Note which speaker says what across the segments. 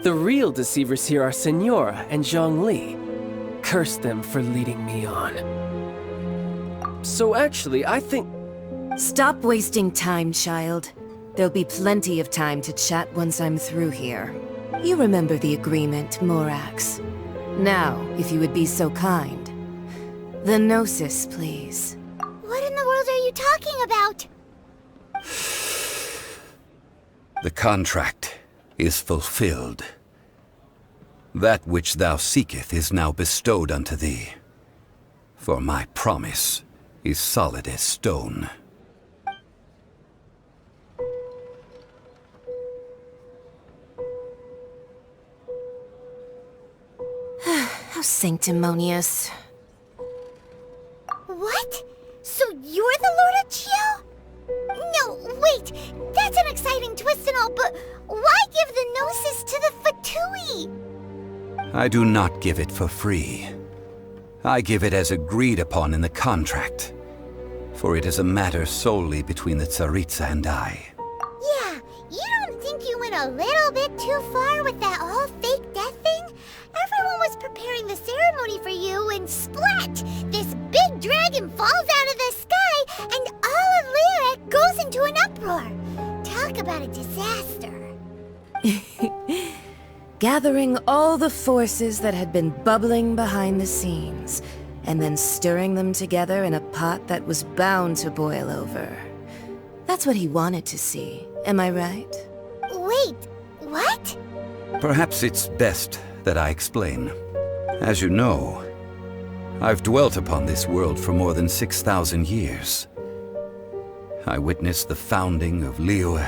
Speaker 1: The real deceivers here are Senora and Zhongli. Curse them for leading me on. So actually, I think...
Speaker 2: Stop wasting time, child. There'll be plenty of time to chat once I'm through here. You remember the agreement, Morax. Now, if you would be so kind. The Gnosis, please.
Speaker 3: What in the world are you talking about?
Speaker 4: The contract is fulfilled. That which thou seeketh is now bestowed unto thee. For my promise is solid as stone.
Speaker 2: How sanctimonious.
Speaker 3: What? So you're the Lord of Geo? No, wait! That's an exciting twist and all, but why give the Gnosis to the Fatui?
Speaker 4: I do not give it for free. I give it as agreed upon in the contract. For it is a matter solely between the Tsaritsa and I.
Speaker 3: Yeah, you don't think you went a little bit too far with that whole fake death thing? Everyone was preparing the ceremony for you, and splat! This big dragon falls out of the sky, and all of Lyric goes into an uproar. Talk about a disaster.
Speaker 2: Gathering all the forces that had been bubbling behind the scenes, and then stirring them together in a pot that was bound to boil over. That's what he wanted to see, am I right?
Speaker 3: Wait, what?
Speaker 4: Perhaps it's best that I explain. As you know, I've dwelt upon this world for more than 6,000 years. I witnessed the founding of Liyue,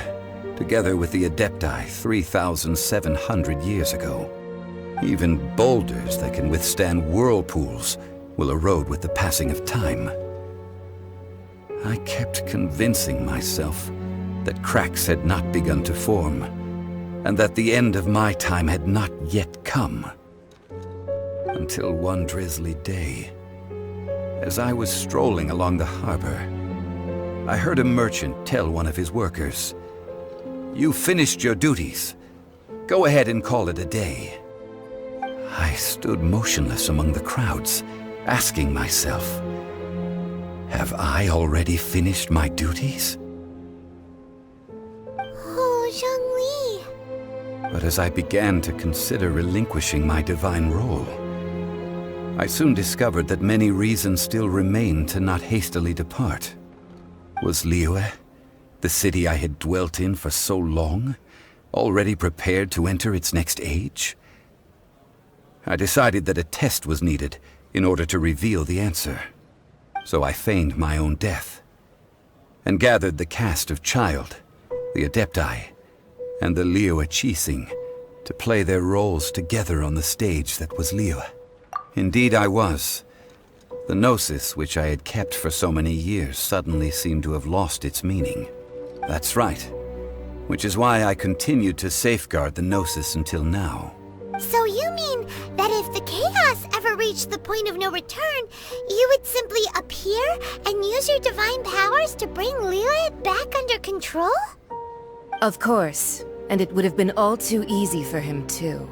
Speaker 4: together with the Adepti 3,700 years ago. Even boulders that can withstand whirlpools will erode with the passing of time. I kept convincing myself that cracks had not begun to form, and that the end of my time had not yet come. Until one drizzly day, as I was strolling along the harbor, I heard a merchant tell one of his workers, "You finished your duties. Go ahead and call it a day." I stood motionless among the crowds, asking myself, have I already finished my duties?
Speaker 3: Oh, Zhongli.
Speaker 4: But as I began to consider relinquishing my divine role, I soon discovered that many reasons still remained to not hastily depart. Was Liyue, the city I had dwelt in for so long, already prepared to enter its next age? I decided that a test was needed in order to reveal the answer. So I feigned my own death, and gathered the cast of Child, the Adepti, and the Liyue Qixing to play their roles together on the stage that was Liyue. Indeed I was. The Gnosis, which I had kept for so many years, suddenly seemed to have lost its meaning. That's right. Which is why I continued to safeguard the Gnosis until now.
Speaker 3: So you mean that if the chaos ever reached the point of no return, you would simply appear and use your divine powers to bring Liyue back under control?
Speaker 2: Of course, and it would have been all too easy for him too.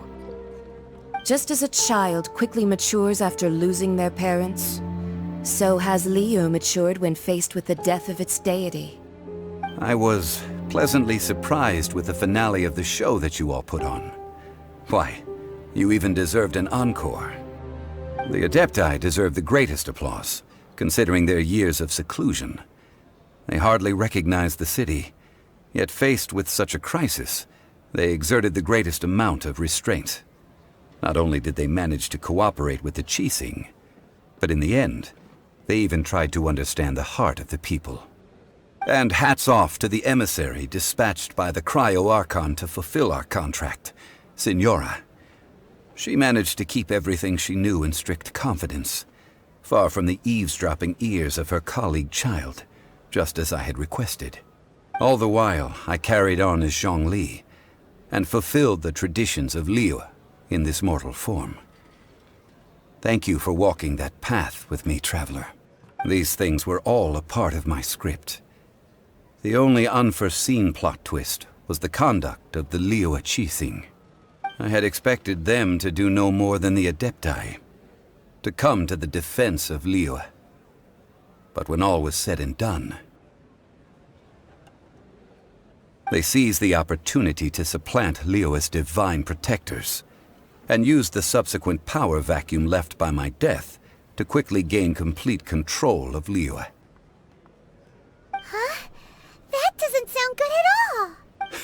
Speaker 2: Just as a child quickly matures after losing their parents, so has Liyue matured when faced with the death of its deity.
Speaker 4: I was pleasantly surprised with the finale of the show that you all put on. Why, you even deserved an encore. The Adepti deserve the greatest applause, considering their years of seclusion. They hardly recognized the city, yet faced with such a crisis, they exerted the greatest amount of restraint. Not only did they manage to cooperate with the Qixing, but in the end, they even tried to understand the heart of the people. And hats off to the emissary dispatched by the Cryo-Archon to fulfill our contract, Senora. She managed to keep everything she knew in strict confidence, far from the eavesdropping ears of her colleague Child, just as I had requested. All the while, I carried on as Zhongli, and fulfilled the traditions of Liyue in this mortal form. Thank you for walking that path with me, Traveler. These things were all a part of my script. The only unforeseen plot twist was the conduct of the Liyue Qixing. I had expected them to do no more than the Adepti, to come to the defense of Liyue. But when all was said and done, they seized the opportunity to supplant Liyue's divine protectors, and used the subsequent power vacuum left by my death to quickly gain complete control of Liyue.
Speaker 3: Huh? That doesn't sound good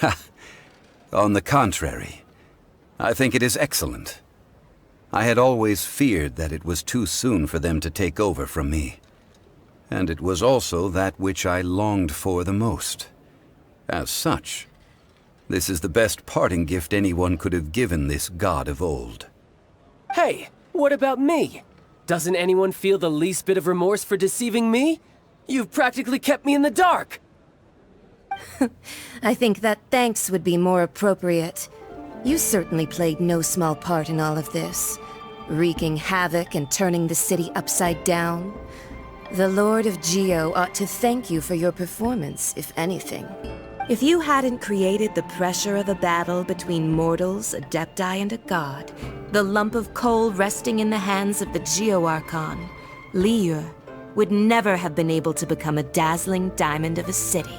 Speaker 3: at all!
Speaker 4: On the contrary, I think it is excellent. I had always feared that it was too soon for them to take over from me. And it was also that which I longed for the most. As such, this is the best parting gift anyone could have given this god of old.
Speaker 1: Hey, what about me? Doesn't anyone feel the least bit of remorse for deceiving me? You've practically kept me in the dark!
Speaker 2: I think that thanks would be more appropriate. You certainly played no small part in all of this, wreaking havoc and turning the city upside down. The Lord of Geo ought to thank you for your performance, if anything. If you hadn't created the pressure of a battle between mortals, Adepti, and a god, the lump of coal resting in the hands of the Geo Archon, Liyue, would never have been able to become a dazzling diamond of a city.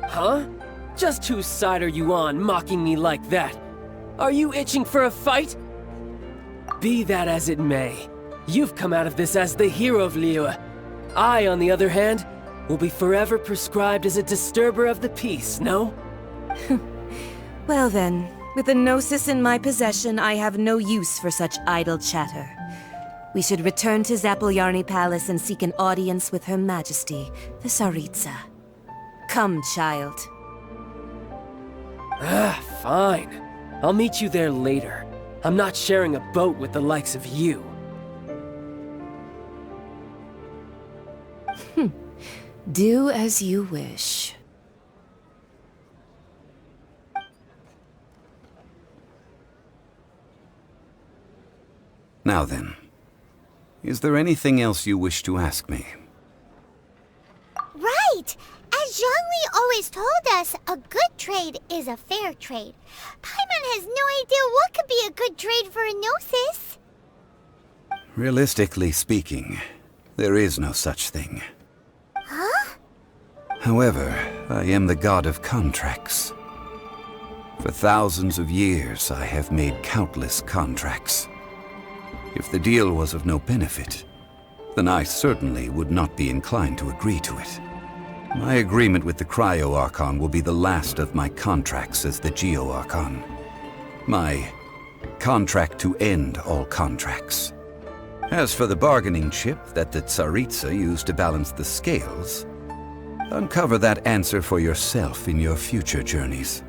Speaker 1: Huh? Just whose side are you on, mocking me like that? Are you itching for a fight? Be that as it may, you've come out of this as the hero of Liyue. I, on the other hand, will be forever prescribed as a disturber of the peace, no?
Speaker 2: Well then, with the Gnosis in my possession, I have no use for such idle chatter. We should return to Zapoljarny Palace and seek an audience with Her Majesty, the Tsaritsa. Come, child.
Speaker 1: Fine. I'll meet you there later. I'm not sharing a boat with the likes of you.
Speaker 2: Do as you wish.
Speaker 4: Now then, is there anything else you wish to ask me?
Speaker 3: Right! As Zhongli always told us, a good trade is a fair trade. Paimon has no idea what could be a good trade for a Gnosis.
Speaker 4: Realistically speaking, there is no such thing.
Speaker 3: Huh?
Speaker 4: However, I am the god of contracts. For thousands of years, I have made countless contracts. If the deal was of no benefit, then I certainly would not be inclined to agree to it. My agreement with the Cryo Archon will be the last of my contracts as the Geo Archon. My contract to end all contracts. As for the bargaining chip that the Tsaritsa used to balance the scales, uncover that answer for yourself in your future journeys.